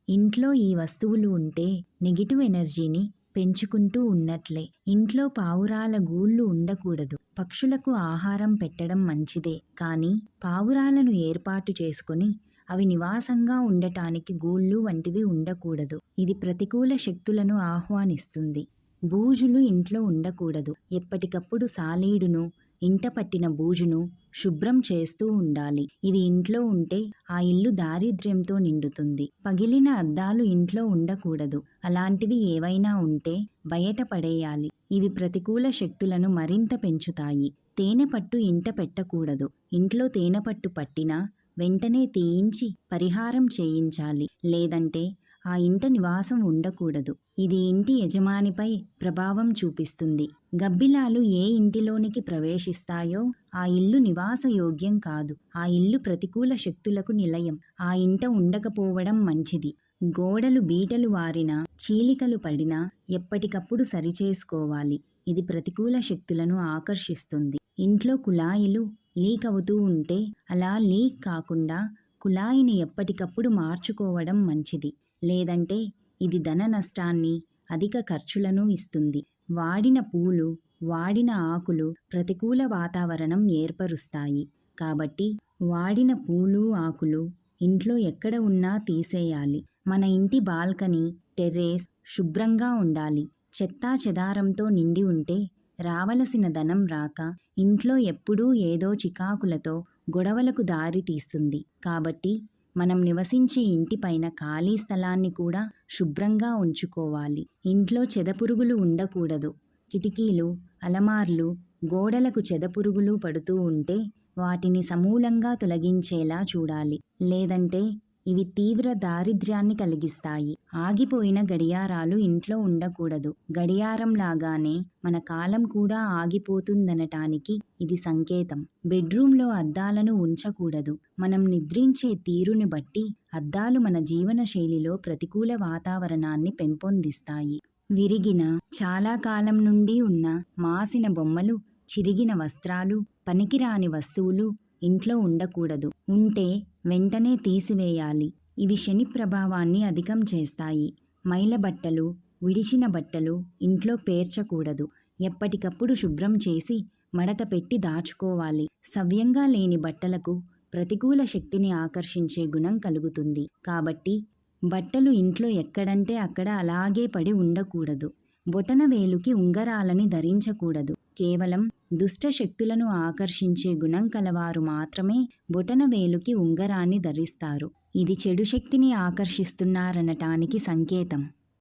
ఇంట్లో ఈ వస్తువులు ఉంటే నెగిటివ్ ఎనర్జీని పెంచుకుంటూ ఉన్నట్లే. ఇంట్లో పావురాల గూళ్ళు ఉండకూడదు. పక్షులకు ఆహారం పెట్టడం మంచిదే, కానీ పావురాలను ఏర్పాటు చేసుకొని అవి నివాసంగా ఉండటానికి గూళ్ళు వంటివి ఉండకూడదు. ఇది ప్రతికూల శక్తులను ఆహ్వానిస్తుంది. బూజులు ఇంట్లో ఉండకూడదు. ఎప్పటికప్పుడు సాలీడును, ఇంట పట్టిన బూజును శుభ్రం చేస్తూ ఉండాలి. ఇవి ఇంట్లో ఉంటే ఆ ఇల్లు దారిద్ర్యంతో నిండుతుంది. పగిలిన అద్దాలు ఇంట్లో ఉండకూడదు. అలాంటివి ఏవైనా ఉంటే బయట పడేయాలి. ఇవి ప్రతికూల శక్తులను మరింత పెంచుతాయి. తేనె పట్టు ఇంట పెట్టకూడదు. ఇంట్లో తేనె పట్టు పట్టినా వెంటనే తీయించి పరిహారం చేయించాలి. లేదంటే ఆ ఇంట నివాసం ఉండకూడదు. ఇది ఇంటి యజమానిపై ప్రభావం చూపిస్తుంది. గబ్బిలాలు ఏ ఇంటిలోనికి ప్రవేశిస్తాయో ఆ ఇల్లు నివాసయోగ్యం కాదు. ఆ ఇల్లు ప్రతికూల శక్తులకు నిలయం. ఆ ఇంట ఉండకపోవడం మంచిది. గోడలు బీటలు వారినా, చీలికలు పడినా ఎప్పటికప్పుడు సరిచేసుకోవాలి. ఇది ప్రతికూల శక్తులను ఆకర్షిస్తుంది. ఇంట్లో కుళాయిలు లీక్ అవుతూ ఉంటే అలా లీక్ కాకుండా కుళాయిని ఎప్పటికప్పుడు మార్చుకోవడం మంచిది. లేదంటే ఇది ధన నష్టాన్ని, అధిక ఖర్చులను ఇస్తుంది. వాడిన పూలు, వాడిన ఆకులు ప్రతికూల వాతావరణం ఏర్పరుస్తాయి. కాబట్టి వాడిన పూలు, ఆకులు ఇంట్లో ఎక్కడ ఉన్నా తీసేయాలి. మన ఇంటి బాల్కనీ, టెర్రేస్ శుభ్రంగా ఉండాలి. చెత్తా చెదారంతో నిండి ఉంటే రావలసిన ధనం రాక ఇంట్లో ఎప్పుడూ ఏదో చికాకులతో గొడవలకు దారి తీస్తుంది. కాబట్టి మనం నివసించే ఇంటిపైన ఖాళీ స్థలాన్ని కూడా శుభ్రంగా ఉంచుకోవాలి. ఇంట్లో చెదపురుగులు ఉండకూడదు. కిటికీలు, అలమార్లు, గోడలకు చెదపురుగులు పడుతూ ఉంటే వాటిని సమూలంగా తొలగించేలా చూడాలి. లేదంటే ఇవి తీవ్ర దారిద్ర్యాన్ని కలిగిస్తాయి. ఆగిపోయిన గడియారాలు ఇంట్లో ఉండకూడదు. గడియారం లాగానే మన కాలం కూడా ఆగిపోతుందనటానికి ఇది సంకేతం. బెడ్రూమ్లో అద్దాలను ఉంచకూడదు. మనం నిద్రించే తీరుని బట్టి అద్దాలు మన జీవన శైలిలో ప్రతికూల వాతావరణాన్ని పెంపొందిస్తాయి. విరిగిన, చాలా కాలం నుండి ఉన్న మాసిన బొమ్మలు, చిరిగిన వస్త్రాలు, పనికిరాని వస్తువులు ఇంట్లో ఉండకూడదు. ఉంటే వెంటనే తీసివేయాలి. ఇవి శని ప్రభావాన్ని అధికం చేస్తాయి. మైల బట్టలు, విడిచిన బట్టలు ఇంట్లో పేర్చకూడదు. ఎప్పటికప్పుడు శుభ్రం చేసి మడత పెట్టి దాచుకోవాలి. సవ్యంగా లేని బట్టలకు ప్రతికూల శక్తిని ఆకర్షించే గుణం కలుగుతుంది. కాబట్టి బట్టలు ఇంట్లో ఎక్కడంటే అక్కడ అలాగే పడి ఉండకూడదు. బొటన వేలుకి ఉంగరాలని ధరించకూడదు. కేవలం దుష్ట శక్తులను ఆకర్షించే గుణం కలవారు మాత్రమే బొటన వేలుకి ఉంగరాన్ని ధరిస్తారు. ఇది చెడు శక్తిని ఆకర్షిస్తున్నారనటానికి సంకేతం.